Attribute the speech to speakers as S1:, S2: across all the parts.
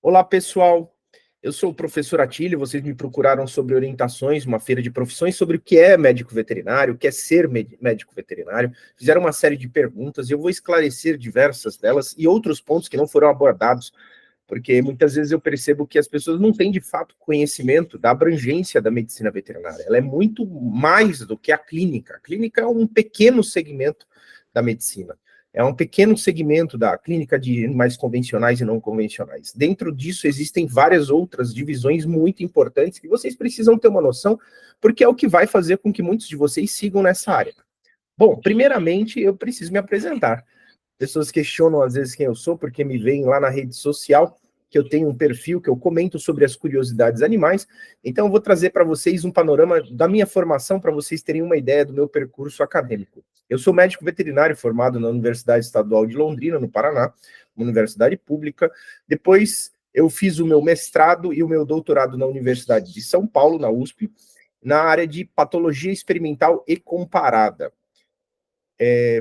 S1: Olá, pessoal. Eu sou o professor Atílio, vocês me procuraram sobre orientações, uma feira de profissões, sobre o que é médico veterinário, o que é ser médico veterinário. Fizeram uma série de perguntas e eu vou esclarecer diversas delas e outros pontos que não foram abordados, porque muitas vezes eu percebo que as pessoas não têm, de fato, conhecimento da abrangência da medicina veterinária. Ela é muito mais do que a clínica. A clínica é um pequeno segmento da medicina. É um pequeno segmento da clínica de animais convencionais e não convencionais. Dentro disso, existem várias outras divisões muito importantes que vocês precisam ter uma noção, porque é o que vai fazer com que muitos de vocês sigam nessa área. Bom, primeiramente, eu preciso me apresentar. Pessoas questionam às vezes quem eu sou, porque me veem lá na rede social, que eu tenho um perfil que eu comento sobre as curiosidades animais. Então, eu vou trazer para vocês um panorama da minha formação, para vocês terem uma ideia do meu percurso acadêmico. Eu sou médico veterinário formado na Universidade Estadual de Londrina, no Paraná, uma universidade pública. Depois, eu fiz o meu mestrado e o meu doutorado na Universidade de São Paulo, na USP, na área de patologia experimental e comparada.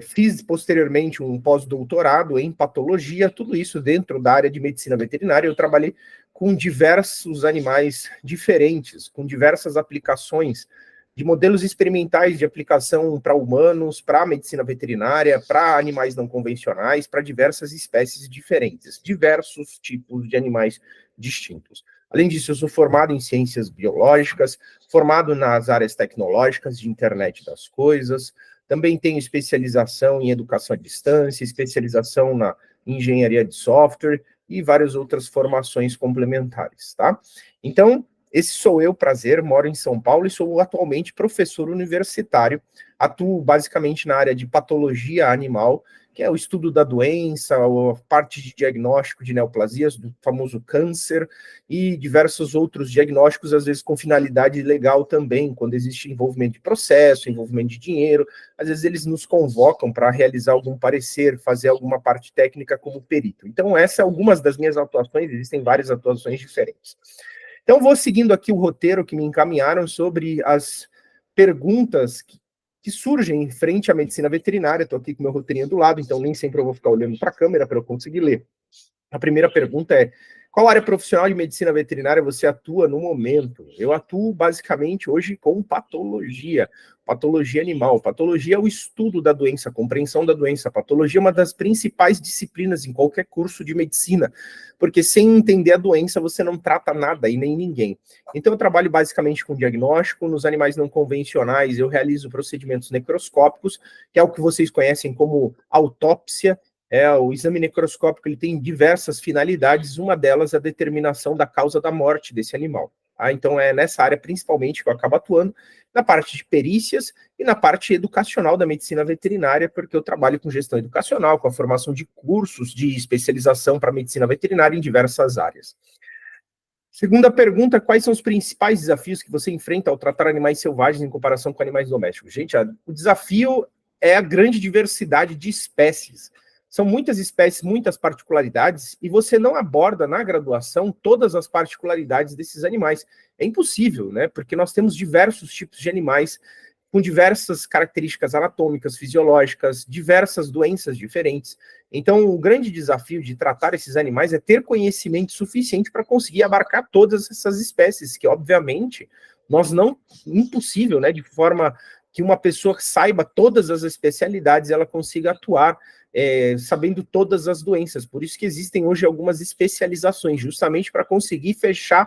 S1: Fiz posteriormente um pós-doutorado em patologia, tudo isso dentro da área de medicina veterinária. Eu trabalhei com diversos animais diferentes, com diversas aplicações de modelos experimentais de aplicação para humanos, para medicina veterinária, para animais não convencionais, para diversas espécies diferentes, diversos tipos de animais distintos. Além disso, eu sou formado em ciências biológicas, formado nas áreas tecnológicas, de internet das coisas. Também tenho especialização em educação à distância, especialização na engenharia de software e várias outras formações complementares, tá? Então, esse sou eu, prazer, moro em São Paulo e sou atualmente professor universitário. Atuo basicamente na área de patologia animal, que é o estudo da doença, a parte de diagnóstico de neoplasias, do famoso câncer, e diversos outros diagnósticos, às vezes com finalidade legal também, quando existe envolvimento de processo, envolvimento de dinheiro. Às vezes eles nos convocam para realizar algum parecer, fazer alguma parte técnica como perito. Então, essas são algumas das minhas atuações, existem várias atuações diferentes. Então, vou seguindo aqui o roteiro que me encaminharam sobre as perguntas que surgem em frente à medicina veterinária. Estou aqui com o meu roteirinho do lado, então nem sempre eu vou ficar olhando para a câmera para eu conseguir ler. A primeira pergunta é: qual área profissional de medicina veterinária você atua no momento? Eu atuo basicamente hoje com patologia animal. Patologia é o estudo da doença, a compreensão da doença. Patologia é uma das principais disciplinas em qualquer curso de medicina, porque sem entender a doença você não trata nada e nem ninguém. Então eu trabalho basicamente com diagnóstico. Nos animais não convencionais eu realizo procedimentos necroscópicos, que é o que vocês conhecem como autópsia. O exame necroscópico ele tem diversas finalidades, uma delas é a determinação da causa da morte desse animal. Tá? Então é nessa área principalmente que eu acabo atuando, na parte de perícias e na parte educacional da medicina veterinária, porque eu trabalho com gestão educacional, com a formação de cursos de especialização para medicina veterinária em diversas áreas. Segunda pergunta: quais são os principais desafios que você enfrenta ao tratar animais selvagens em comparação com animais domésticos? Gente, o desafio é a grande diversidade de espécies. São muitas espécies, muitas particularidades, e você não aborda na graduação todas as particularidades desses animais. É impossível, né? Porque nós temos diversos tipos de animais com diversas características anatômicas, fisiológicas, diversas doenças diferentes. Então, o grande desafio de tratar esses animais é ter conhecimento suficiente para conseguir abarcar todas essas espécies, que, obviamente, nós não... impossível, né? De forma que uma pessoa saiba todas as especialidades, ela consiga atuar sabendo todas as doenças. Por isso que existem hoje algumas especializações, justamente para conseguir fechar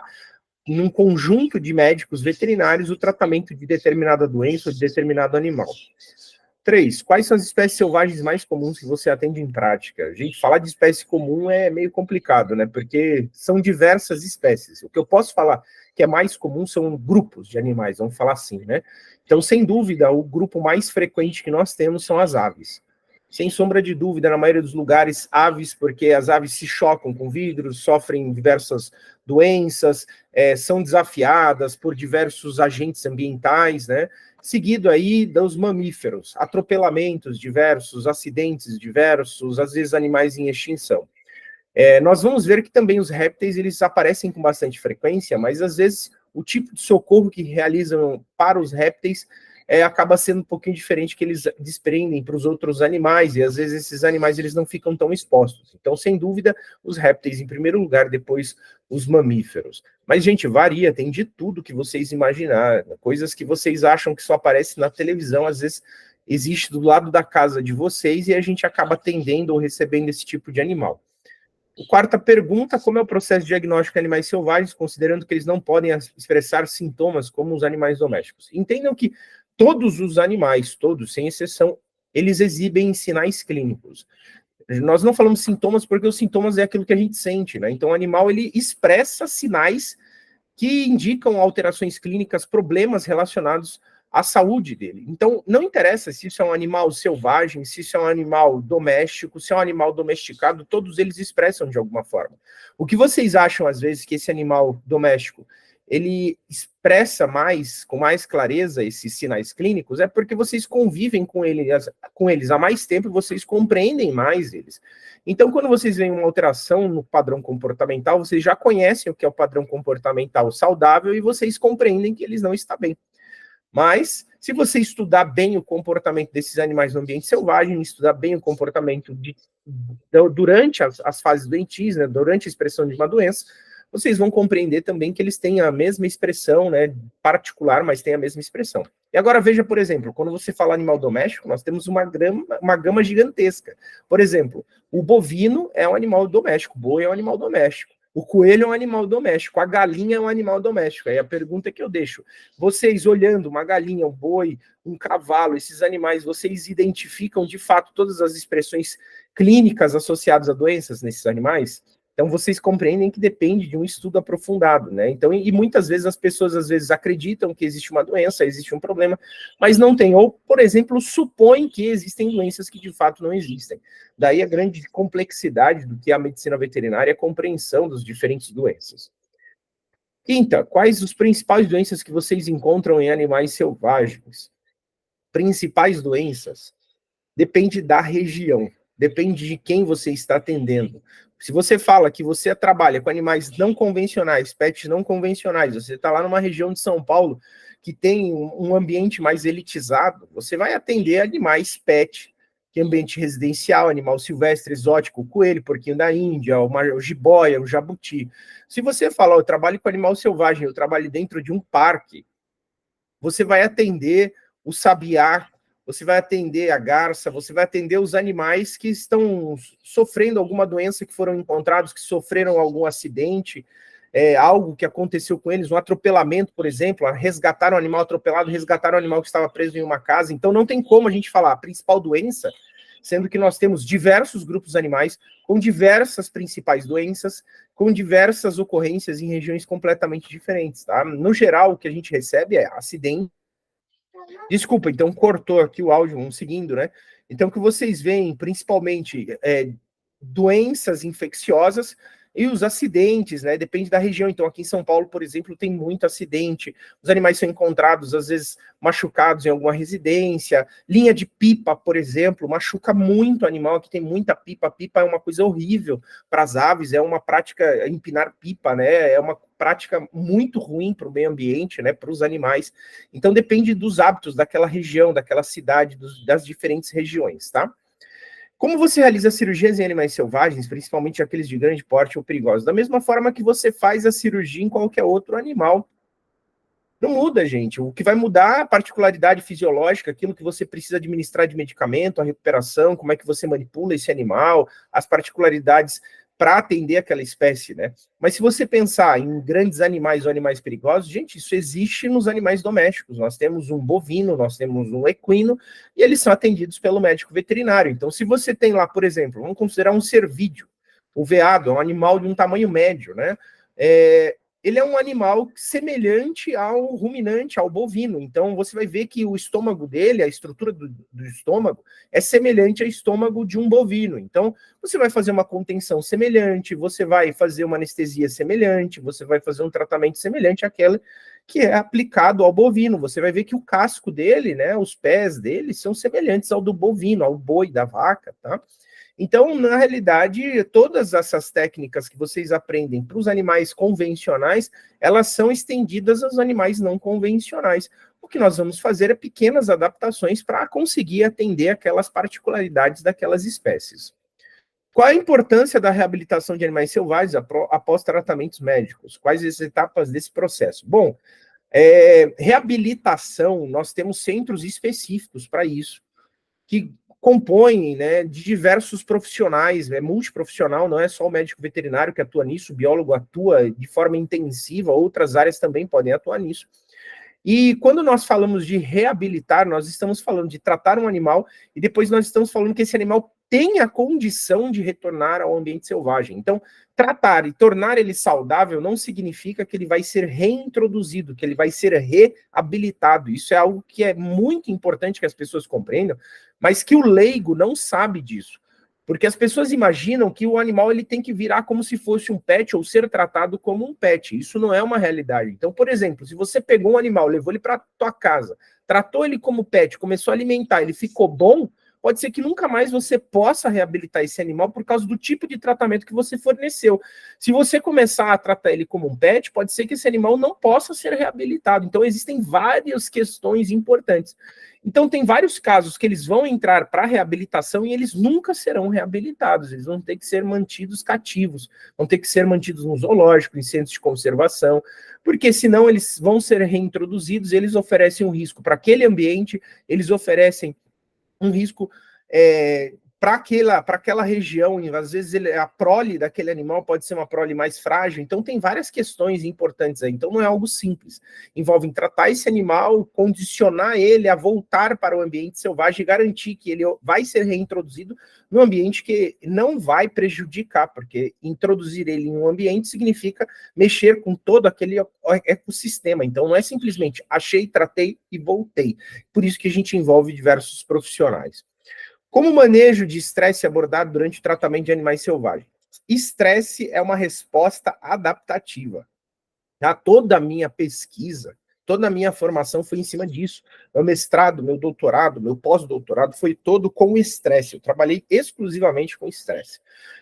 S1: num conjunto de médicos veterinários o tratamento de determinada doença ou de determinado animal. 3. Quais são as espécies selvagens mais comuns que você atende em prática? Gente, falar de espécie comum é meio complicado, né? Porque são diversas espécies. O que eu posso falar que é mais comum são grupos de animais, vamos falar assim, né? Então, sem dúvida, o grupo mais frequente que nós temos são as aves. Sem sombra de dúvida, na maioria dos lugares, aves, porque as aves se chocam com vidros, sofrem diversas doenças, são desafiadas por diversos agentes ambientais, né? Seguido aí dos mamíferos, atropelamentos diversos, acidentes diversos, às vezes animais em extinção. Nós vamos ver que também os répteis, eles aparecem com bastante frequência, mas às vezes o tipo de socorro que realizam para os répteis acaba sendo um pouquinho diferente que eles desprendem para os outros animais, e às vezes esses animais eles não ficam tão expostos. Então, sem dúvida, os répteis em primeiro lugar, depois os mamíferos. Mas, gente, varia, tem de tudo que vocês imaginarem, coisas que vocês acham que só aparecem na televisão, às vezes existe do lado da casa de vocês e a gente acaba atendendo ou recebendo esse tipo de animal. Quarta pergunta, como é o processo de diagnóstico de animais selvagens, considerando que eles não podem expressar sintomas como os animais domésticos? Entendam que todos os animais, todos, sem exceção, eles exibem sinais clínicos. Nós não falamos sintomas porque os sintomas é aquilo que a gente sente, né? Então o animal, ele expressa sinais que indicam alterações clínicas, problemas relacionados à saúde dele. Então, não interessa se isso é um animal selvagem, se isso é um animal doméstico, se é um animal domesticado, todos eles expressam de alguma forma. O que vocês acham, às vezes, que esse animal doméstico, ele expressa mais, com mais clareza, esses sinais clínicos, é porque vocês convivem com eles há mais tempo e vocês compreendem mais eles. Então, quando vocês veem uma alteração no padrão comportamental, vocês já conhecem o que é o padrão comportamental saudável e vocês compreendem que eles não estão bem. Mas, se você estudar bem o comportamento desses animais no ambiente selvagem, estudar bem o comportamento durante as fases doentias, né, durante a expressão de uma doença, vocês vão compreender também que eles têm a mesma expressão, né, particular, mas têm a mesma expressão. E agora veja, por exemplo, quando você fala animal doméstico, nós temos uma gama gigantesca. Por exemplo, o bovino é um animal doméstico, o boi é um animal doméstico. O coelho é um animal doméstico, a galinha é um animal doméstico. Aí a pergunta que eu deixo, vocês olhando uma galinha, um boi, um cavalo, esses animais, vocês identificam de fato todas as expressões clínicas associadas a doenças nesses animais? Então vocês compreendem que depende de um estudo aprofundado, né? Então, e muitas vezes as pessoas às vezes acreditam que existe uma doença, existe um problema, mas não tem. Ou, por exemplo, supõem que existem doenças que de fato não existem. Daí a grande complexidade do que é a medicina veterinária é a compreensão das diferentes doenças. Quinta, quais as principais doenças que vocês encontram em animais selvagens? Principais doenças? Depende da região, depende de quem você está atendendo. Se você fala que você trabalha com animais não convencionais, pets não convencionais, você está lá numa região de São Paulo que tem um ambiente mais elitizado, você vai atender animais pet, que é ambiente residencial, animal silvestre, exótico, o coelho, porquinho da Índia, o jiboia, o jabuti. Se você fala, eu trabalho com animal selvagem, eu trabalho dentro de um parque, você vai atender o sabiá, você vai atender a garça, você vai atender os animais que estão sofrendo alguma doença, que foram encontrados, que sofreram algum acidente, algo que aconteceu com eles, um atropelamento, por exemplo, resgataram um animal atropelado, resgataram um animal que estava preso em uma casa. Então não tem como a gente falar a principal doença, sendo que nós temos diversos grupos animais com diversas principais doenças, com diversas ocorrências em regiões completamente diferentes, tá? No geral, o que a gente recebe é acidente. Desculpa, então cortou aqui o áudio, vamos seguindo, né? Então, o que vocês veem, principalmente, doenças infecciosas e os acidentes, né? Depende da região. Então, aqui em São Paulo, por exemplo, tem muito acidente. Os animais são encontrados, às vezes, machucados em alguma residência. Linha de pipa, por exemplo, machuca muito animal. Aqui tem muita pipa. Pipa é uma coisa horrível para as aves, é uma prática, empinar pipa, né? É uma prática muito ruim para o meio ambiente, né? Para os animais. Então, depende dos hábitos daquela região, daquela cidade, das diferentes regiões, tá? Como você realiza cirurgias em animais selvagens, principalmente aqueles de grande porte ou perigosos? Da mesma forma que você faz a cirurgia em qualquer outro animal. Não muda, gente. O que vai mudar é a particularidade fisiológica, aquilo que você precisa administrar de medicamento, a recuperação, como é que você manipula esse animal, as particularidades para atender aquela espécie, né? Mas se você pensar em grandes animais ou animais perigosos, gente, isso existe nos animais domésticos. Nós temos um bovino, nós temos um equino, e eles são atendidos pelo médico veterinário. Então, se você tem lá, por exemplo, vamos considerar um cervídeo, o veado é um animal de um tamanho médio, né? Ele é um animal semelhante ao ruminante, ao bovino. Então, você vai ver que o estômago dele, a estrutura do estômago, é semelhante ao estômago de um bovino. Então, você vai fazer uma contenção semelhante, você vai fazer uma anestesia semelhante, você vai fazer um tratamento semelhante àquele que é aplicado ao bovino. Você vai ver que o casco dele, né, os pés dele, são semelhantes ao do bovino, ao boi, da vaca, tá? Então, na realidade, todas essas técnicas que vocês aprendem para os animais convencionais, elas são estendidas aos animais não convencionais. O que nós vamos fazer é pequenas adaptações para conseguir atender aquelas particularidades daquelas espécies. Qual a importância da reabilitação de animais selvagens após tratamentos médicos? Quais as etapas desse processo? Bom, reabilitação, nós temos centros específicos para isso, que compõem, né, de diversos profissionais, é multiprofissional, não é só o médico veterinário que atua nisso, o biólogo atua de forma intensiva, outras áreas também podem atuar nisso. E quando nós falamos de reabilitar, nós estamos falando de tratar um animal e depois nós estamos falando que esse animal tem a condição de retornar ao ambiente selvagem. Então, tratar e tornar ele saudável não significa que ele vai ser reintroduzido, que ele vai ser reabilitado. Isso é algo que é muito importante que as pessoas compreendam, mas que o leigo não sabe disso. Porque as pessoas imaginam que o animal ele tem que virar como se fosse um pet ou ser tratado como um pet. Isso não é uma realidade. Então, por exemplo, se você pegou um animal, levou ele para tua casa, tratou ele como pet, começou a alimentar, ele ficou bom, pode ser que nunca mais você possa reabilitar esse animal por causa do tipo de tratamento que você forneceu. Se você começar a tratar ele como um pet, pode ser que esse animal não possa ser reabilitado. Então, existem várias questões importantes. Então, tem vários casos que eles vão entrar para reabilitação e eles nunca serão reabilitados. Eles vão ter que ser mantidos cativos, vão ter que ser mantidos no zoológico, em centros de conservação, porque senão eles vão ser reintroduzidos, eles oferecem um risco para aquele ambiente, eles oferecem um risco para aquela região, às vezes a prole daquele animal pode ser uma prole mais frágil, então tem várias questões importantes aí, então não é algo simples, envolve tratar esse animal, condicionar ele a voltar para o ambiente selvagem e garantir que ele vai ser reintroduzido no ambiente que não vai prejudicar, porque introduzir ele em um ambiente significa mexer com todo aquele ecossistema, então não é simplesmente achei, tratei e voltei, por isso que a gente envolve diversos profissionais. Como o manejo de estresse abordado durante o tratamento de animais selvagens? Estresse é uma resposta adaptativa. Tá? Toda a minha pesquisa, toda a minha formação foi em cima disso. Meu mestrado, meu doutorado, meu pós-doutorado foi todo com estresse. Eu trabalhei exclusivamente com estresse.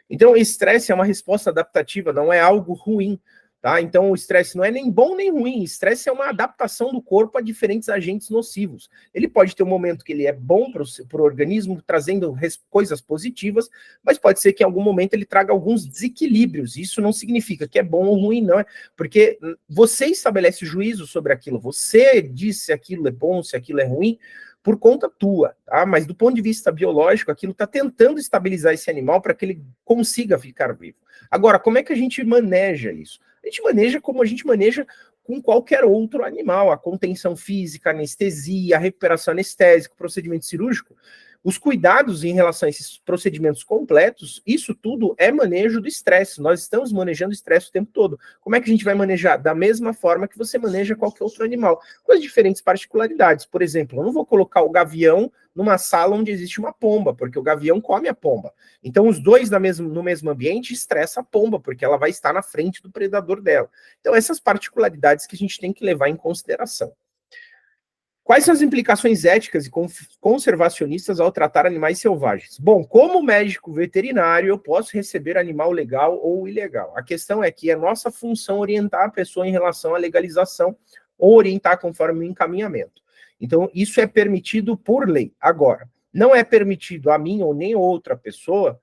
S1: Então, o estresse é uma resposta adaptativa, não é algo ruim. Tá? Então, o estresse não é nem bom nem ruim. Estresse é uma adaptação do corpo a diferentes agentes nocivos. Ele pode ter um momento que ele é bom para o organismo, trazendo coisas positivas, mas pode ser que em algum momento ele traga alguns desequilíbrios. Isso não significa que é bom ou ruim, não é? Porque você estabelece juízo sobre aquilo. Você diz se aquilo é bom, se aquilo é ruim, por conta tua, tá? Mas do ponto de vista biológico, aquilo está tentando estabilizar esse animal para que ele consiga ficar vivo. Agora, como é que a gente maneja isso? A gente maneja como a gente maneja com qualquer outro animal, a contenção física, a anestesia, a recuperação anestésica, o procedimento cirúrgico. Os cuidados em relação a esses procedimentos completos, isso tudo é manejo do estresse. Nós estamos manejando o estresse o tempo todo. Como é que a gente vai manejar? Da mesma forma que você maneja qualquer outro animal, com as diferentes particularidades. Por exemplo, eu não vou colocar o gavião numa sala onde existe uma pomba, porque o gavião come a pomba. Então, os dois no mesmo ambiente estressa a pomba, porque ela vai estar na frente do predador dela. Então, essas particularidades que a gente tem que levar em consideração. Quais são as implicações éticas e conservacionistas ao tratar animais selvagens? Bom, como médico veterinário, eu posso receber animal legal ou ilegal. A questão é que é nossa função orientar a pessoa em relação à legalização ou orientar conforme o encaminhamento. Então, isso é permitido por lei. Agora, não é permitido a mim ou nem outra pessoa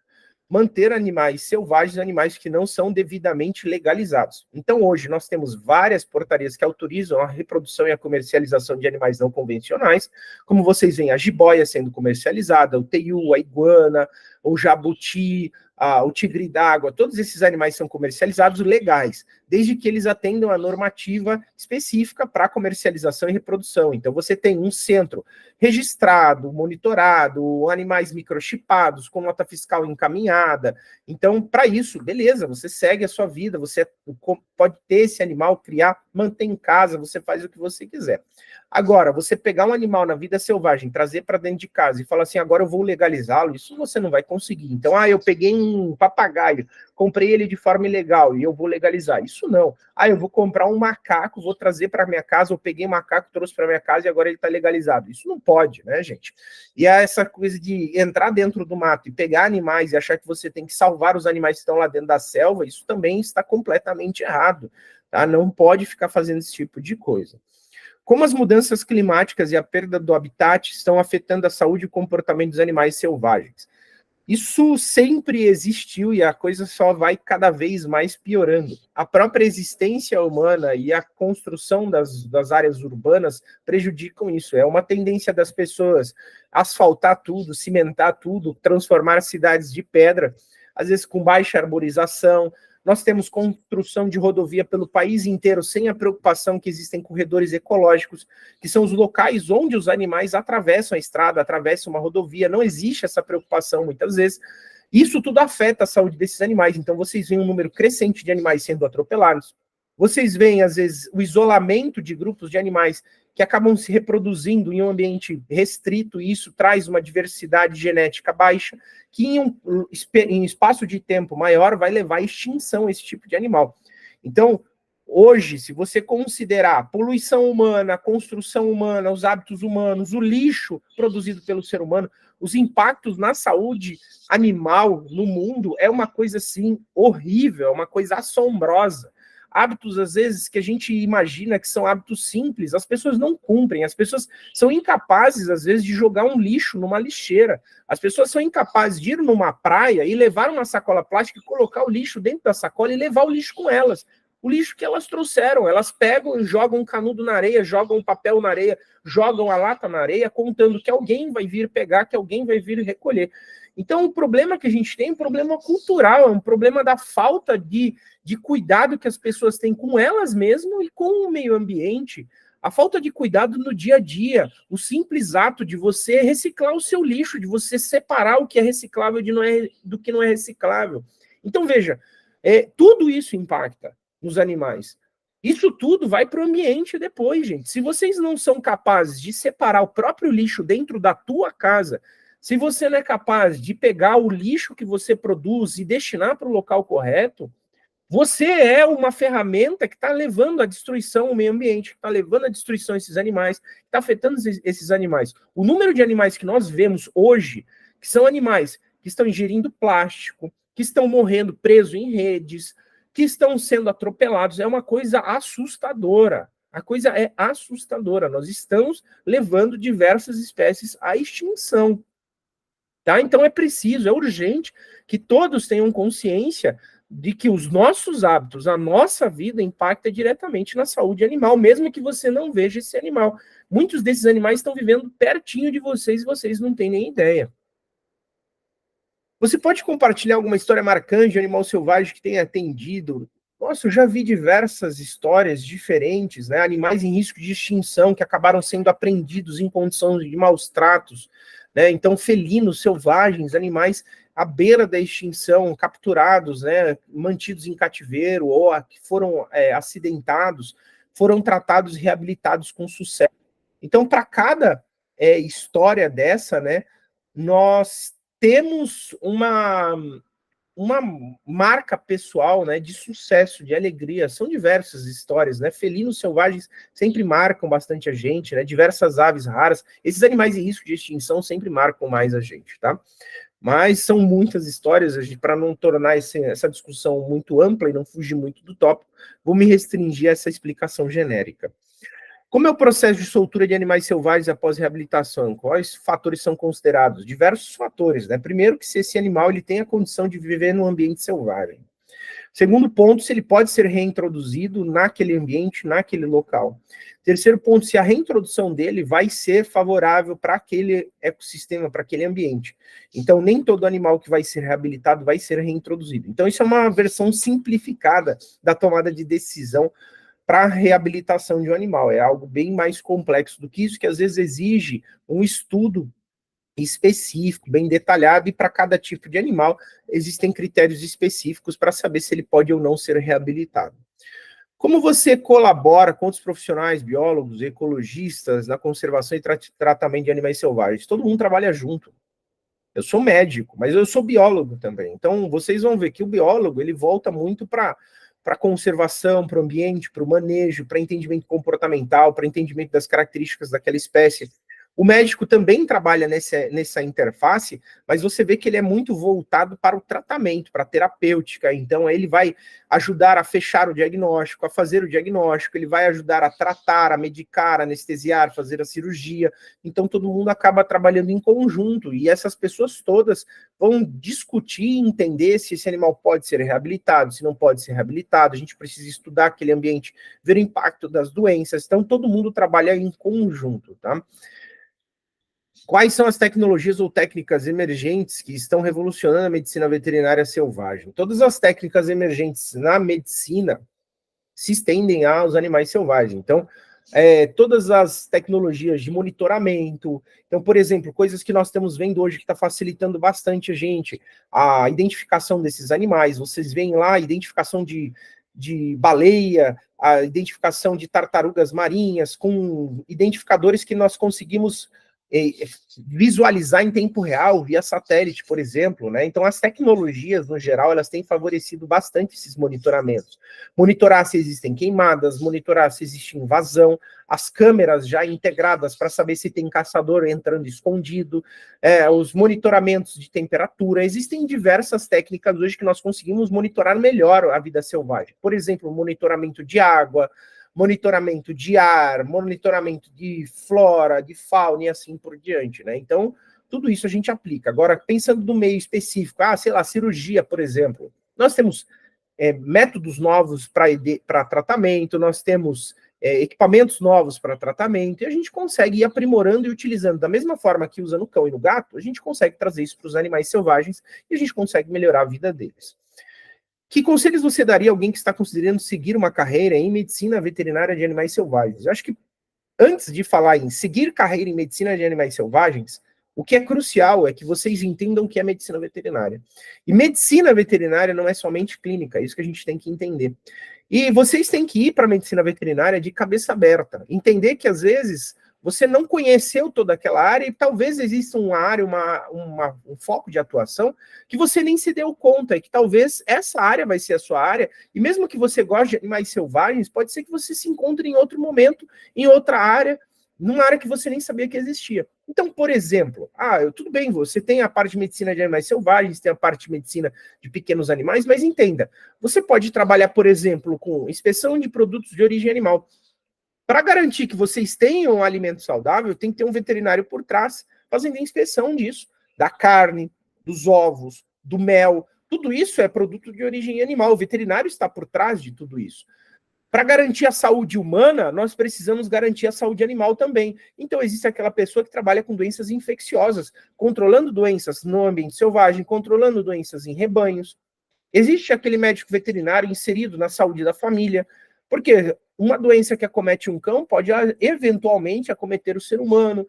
S1: manter animais selvagens, animais que não são devidamente legalizados. Então, hoje, nós temos várias portarias que autorizam a reprodução e a comercialização de animais não convencionais, como vocês veem, a jiboia sendo comercializada, o teiu, a iguana, o jabuti, o tigre d'água, todos esses animais são comercializados legais, desde que eles atendam a normativa específica para comercialização e reprodução. Então, você tem um centro registrado, monitorado, animais microchipados, com nota fiscal encaminhada. Então, para isso, beleza, você segue a sua vida, você pode ter esse animal, criar, manter em casa, você faz o que você quiser. Agora, você pegar um animal na vida selvagem, trazer para dentro de casa e falar assim, agora eu vou legalizá-lo, isso você não vai conseguir. Então, eu peguei um um papagaio, comprei ele de forma ilegal e eu vou legalizar. Isso não. Ah, eu vou comprar um macaco, vou trazer para minha casa, eu peguei um macaco, trouxe para minha casa e agora ele está legalizado. Isso não pode, né, gente? E essa coisa de entrar dentro do mato e pegar animais e achar que você tem que salvar os animais que estão lá dentro da selva, isso também está completamente errado, tá? Não pode ficar fazendo esse tipo de coisa. Como as mudanças climáticas e a perda do habitat estão afetando a saúde e o comportamento dos animais selvagens? Isso sempre existiu e a coisa só vai cada vez mais piorando. A própria existência humana e a construção das áreas urbanas prejudicam isso. É uma tendência das pessoas asfaltar tudo, cimentar tudo, transformar cidades de pedra, às vezes com baixa arborização. Nós temos construção de rodovia pelo país inteiro, sem a preocupação que existem corredores ecológicos, que são os locais onde os animais atravessam a estrada, atravessam uma rodovia. Não existe essa preocupação, muitas vezes. Isso tudo afeta a saúde desses animais. Então, vocês veem um número crescente de animais sendo atropelados. Vocês veem, às vezes, o isolamento de grupos de animais que acabam se reproduzindo em um ambiente restrito, e isso traz uma diversidade genética baixa, que em espaço de tempo maior vai levar à extinção esse tipo de animal. Então, hoje, se você considerar a poluição humana, a construção humana, os hábitos humanos, o lixo produzido pelo ser humano, os impactos na saúde animal no mundo, é uma coisa, assim, horrível, é uma coisa assombrosa. Hábitos, às vezes, que a gente imagina que são hábitos simples, as pessoas não cumprem, as pessoas são incapazes, às vezes, de jogar um lixo numa lixeira, as pessoas são incapazes de ir numa praia e levar uma sacola plástica e colocar o lixo dentro da sacola e levar o lixo com elas. O lixo que elas trouxeram, elas pegam e jogam um canudo na areia, jogam um papel na areia, jogam a lata na areia, contando que alguém vai vir pegar, que alguém vai vir recolher. Então, o problema que a gente tem é um problema cultural, é um problema da falta de cuidado que as pessoas têm com elas mesmas e com o meio ambiente. A falta de cuidado no dia a dia, o simples ato de você reciclar o seu lixo, de você separar o que é reciclável do que não é reciclável. Então, veja, tudo isso impacta nos animais. Isso tudo vai para o ambiente depois, gente. Se vocês não são capazes de separar o próprio lixo dentro da tua casa, se você não é capaz de pegar o lixo que você produz e destinar para o local correto, você é uma ferramenta que está levando à destruição o meio ambiente, que está levando à destruição esses animais, que está afetando esses animais. O número de animais que nós vemos hoje, que são animais que estão ingerindo plástico, que estão morrendo presos em redes, que estão sendo atropelados, é uma coisa assustadora. A coisa é assustadora. Nós estamos levando diversas espécies à extinção. Tá? Então é preciso, é urgente que todos tenham consciência de que os nossos hábitos, a nossa vida impacta diretamente na saúde animal, mesmo que você não veja esse animal. Muitos desses animais estão vivendo pertinho de vocês e vocês não têm nem ideia. Você pode compartilhar alguma história marcante de animal selvagem que tenha atendido? Nossa, eu já vi diversas histórias diferentes, né? Animais em risco de extinção que acabaram sendo apreendidos em condições de maus tratos, né? Então, felinos, selvagens, animais à beira da extinção, capturados, né? Mantidos em cativeiro ou que foram acidentados, foram tratados e reabilitados com sucesso. Então, para cada história dessa, né? Nós temos uma marca pessoal, né, de sucesso, de alegria. São diversas histórias, né? Felinos selvagens sempre marcam bastante a gente, né? Diversas aves raras. Esses animais em risco de extinção sempre marcam mais a gente, tá? Mas são muitas histórias, para não tornar essa discussão muito ampla e não fugir muito do tópico, vou me restringir a essa explicação genérica. Como é o processo de soltura de animais selvagens após reabilitação? Quais fatores são considerados? Diversos fatores, né? Primeiro, que se esse animal ele tem a condição de viver no ambiente selvagem. Segundo ponto, se ele pode ser reintroduzido naquele ambiente, naquele local. Terceiro ponto, se a reintrodução dele vai ser favorável para aquele ecossistema, para aquele ambiente. Então, nem todo animal que vai ser reabilitado vai ser reintroduzido. Então, isso é uma versão simplificada da tomada de decisão para a reabilitação de um animal. É algo bem mais complexo do que isso, que às vezes exige um estudo específico, bem detalhado, e para cada tipo de animal existem critérios específicos para saber se ele pode ou não ser reabilitado. Como você colabora com outros profissionais, biólogos, ecologistas, na conservação e tratamento de animais selvagens? Todo mundo trabalha junto. Eu sou médico, mas eu sou biólogo também. Então, vocês vão ver que o biólogo, ele volta muito para conservação, para o ambiente, para o manejo, para entendimento comportamental, para entendimento das características daquela espécie. O médico também trabalha nessa interface, mas você vê que ele é muito voltado para o tratamento, para a terapêutica. Então, ele vai ajudar a fechar o diagnóstico, a fazer o diagnóstico, ele vai ajudar a tratar, a medicar, a anestesiar, fazer a cirurgia. Então, todo mundo acaba trabalhando em conjunto, e essas pessoas todas vão discutir e entender se esse animal pode ser reabilitado, se não pode ser reabilitado. A gente precisa estudar aquele ambiente, ver o impacto das doenças. Então, todo mundo trabalha em conjunto, tá? Quais são as tecnologias ou técnicas emergentes que estão revolucionando a medicina veterinária selvagem? Todas as técnicas emergentes na medicina se estendem aos animais selvagens. Então, todas as tecnologias de monitoramento, então, por exemplo, coisas que nós estamos vendo hoje que está facilitando bastante a gente, a identificação desses animais. Vocês veem lá a identificação de baleia, a identificação de tartarugas marinhas, com identificadores que nós conseguimos visualizar em tempo real, via satélite, por exemplo, né? Então, as tecnologias, no geral, elas têm favorecido bastante esses monitoramentos. Monitorar se existem queimadas, monitorar se existe invasão, as câmeras já integradas para saber se tem caçador entrando escondido, os monitoramentos de temperatura. Existem diversas técnicas hoje que nós conseguimos monitorar melhor a vida selvagem. Por exemplo, monitoramento de água, monitoramento de ar, monitoramento de flora, de fauna e assim por diante, né? Então, tudo isso a gente aplica. Agora, pensando no meio específico, sei lá, cirurgia, por exemplo, nós temos métodos novos para tratamento, nós temos equipamentos novos para tratamento, e a gente consegue ir aprimorando e utilizando da mesma forma que usa no cão e no gato, a gente consegue trazer isso para os animais selvagens e a gente consegue melhorar a vida deles. Que conselhos você daria a alguém que está considerando seguir uma carreira em medicina veterinária de animais selvagens? Eu acho que antes de falar em seguir carreira em medicina de animais selvagens, o que é crucial é que vocês entendam o que é medicina veterinária. E medicina veterinária não é somente clínica, é isso que a gente tem que entender. E vocês têm que ir para a medicina veterinária de cabeça aberta, entender que às vezes você não conheceu toda aquela área e talvez exista uma área, um foco de atuação que você nem se deu conta, e que talvez essa área vai ser a sua área, e mesmo que você goste de animais selvagens, pode ser que você se encontre em outro momento, em outra área, numa área que você nem sabia que existia. Então, por exemplo, tudo bem, você tem a parte de medicina de animais selvagens, tem a parte de medicina de pequenos animais, mas entenda, você pode trabalhar, por exemplo, com inspeção de produtos de origem animal. Para garantir que vocês tenham um alimento saudável, tem que ter um veterinário por trás fazendo a inspeção disso, da carne, dos ovos, do mel. Tudo isso é produto de origem animal. O veterinário está por trás de tudo isso. Para garantir a saúde humana, nós precisamos garantir a saúde animal também. Então, existe aquela pessoa que trabalha com doenças infecciosas, controlando doenças no ambiente selvagem, controlando doenças em rebanhos. Existe aquele médico veterinário inserido na saúde da família, porque uma doença que acomete um cão pode eventualmente acometer o ser humano.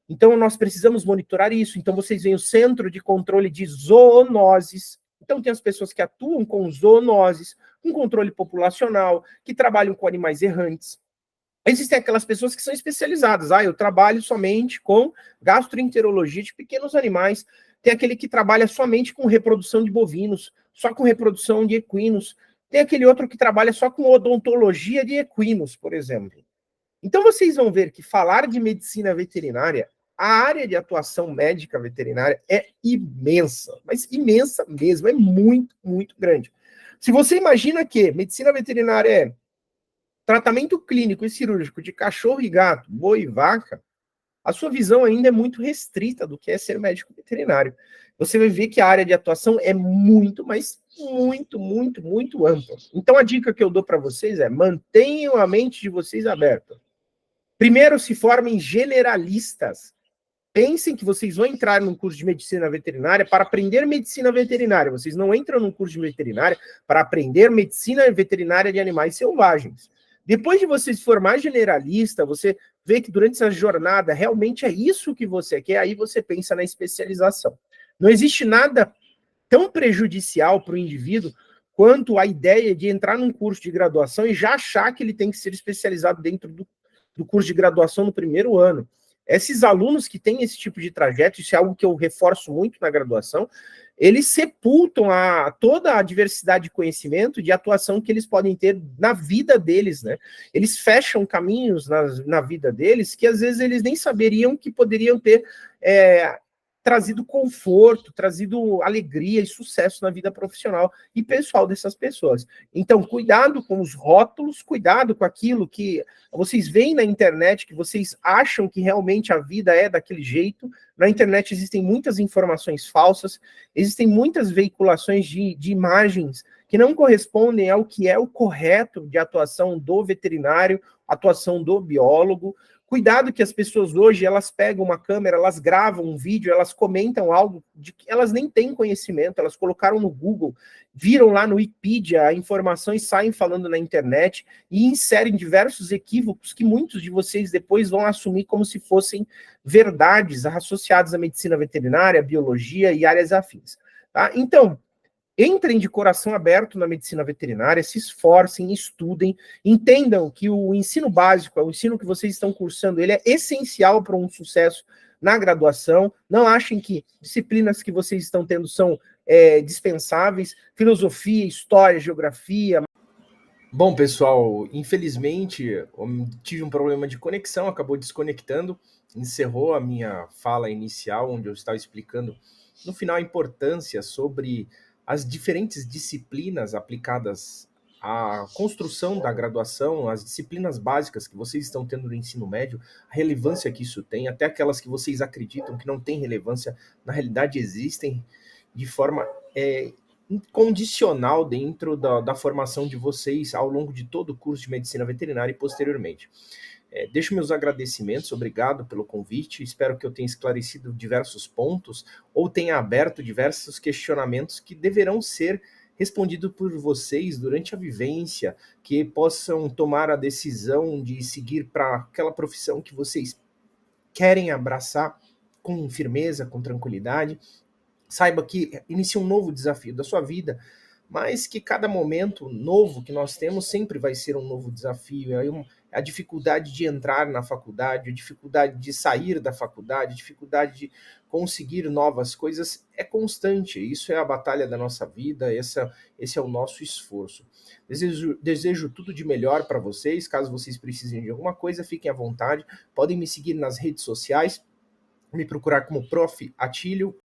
S1: Então, nós precisamos monitorar isso. Então, vocês veem o Centro de Controle de Zoonoses. Então, tem as pessoas que atuam com zoonoses, com controle populacional, que trabalham com animais errantes. Existem aquelas pessoas que são especializadas. Eu trabalho somente com gastroenterologia de pequenos animais. Tem aquele que trabalha somente com reprodução de bovinos, só com reprodução de equinos. Tem aquele outro que trabalha só com odontologia de equinos, por exemplo. Então, vocês vão ver que falar de medicina veterinária, a área de atuação médica veterinária é imensa, mas imensa mesmo, é muito, muito grande. Se você imagina que medicina veterinária é tratamento clínico e cirúrgico de cachorro e gato, boi e vaca, a sua visão ainda é muito restrita do que é ser médico veterinário. Você vai ver que a área de atuação é muito, mas muito, muito, muito ampla. Então, a dica que eu dou para vocês é: mantenham a mente de vocês aberta. Primeiro, se formem generalistas. Pensem que vocês vão entrar num curso de medicina veterinária para aprender medicina veterinária. Vocês não entram num curso de veterinária para aprender medicina veterinária de animais selvagens. Depois de você se formar generalista, você vê que durante essa jornada realmente é isso que você quer, aí você pensa na especialização. Não existe nada tão prejudicial para o indivíduo quanto a ideia de entrar num curso de graduação e já achar que ele tem que ser especializado dentro do curso de graduação no primeiro ano. Esses alunos que têm esse tipo de trajeto, isso é algo que eu reforço muito na graduação, eles sepultam toda a diversidade de conhecimento, de atuação que eles podem ter na vida deles, né? Eles fecham caminhos na vida deles que às vezes eles nem saberiam que poderiam ter trazido conforto, trazido alegria e sucesso na vida profissional e pessoal dessas pessoas. Então, cuidado com os rótulos, cuidado com aquilo que vocês veem na internet, que vocês acham que realmente a vida é daquele jeito. Na internet existem muitas informações falsas, existem muitas veiculações de imagens que não correspondem ao que é o correto de atuação do veterinário, atuação do biólogo. Cuidado que as pessoas hoje, elas pegam uma câmera, elas gravam um vídeo, elas comentam algo de que elas nem têm conhecimento, elas colocaram no Google, viram lá no Wikipedia a informação e saem falando na internet e inserem diversos equívocos que muitos de vocês depois vão assumir como se fossem verdades associadas à medicina veterinária, biologia e áreas afins. Tá? Então, entrem de coração aberto na medicina veterinária, se esforcem, estudem, entendam que o ensino básico, o ensino que vocês estão cursando, ele é essencial para um sucesso na graduação. Não achem que disciplinas que vocês estão tendo são dispensáveis, filosofia, história, geografia. Bom, pessoal, infelizmente eu tive um problema de conexão, acabou desconectando, encerrou a minha fala inicial, onde eu estava explicando no final a importância sobre as diferentes disciplinas aplicadas à construção da graduação, as disciplinas básicas que vocês estão tendo no ensino médio, a relevância que isso tem, até aquelas que vocês acreditam que não têm relevância, na realidade existem de forma incondicional dentro da formação de vocês ao longo de todo o curso de medicina veterinária e posteriormente. Deixo meus agradecimentos, obrigado pelo convite, espero que eu tenha esclarecido diversos pontos ou tenha aberto diversos questionamentos que deverão ser respondidos por vocês durante a vivência, que possam tomar a decisão de seguir para aquela profissão que vocês querem abraçar com firmeza, com tranquilidade. Saiba que inicia um novo desafio da sua vida, mas que cada momento novo que nós temos sempre vai ser um novo desafio. A dificuldade de entrar na faculdade, a dificuldade de sair da faculdade, a dificuldade de conseguir novas coisas é constante. Isso é a batalha da nossa vida, esse é o nosso esforço. Desejo tudo de melhor para vocês. Caso vocês precisem de alguma coisa, fiquem à vontade. Podem me seguir nas redes sociais, me procurar como Prof. Atílio.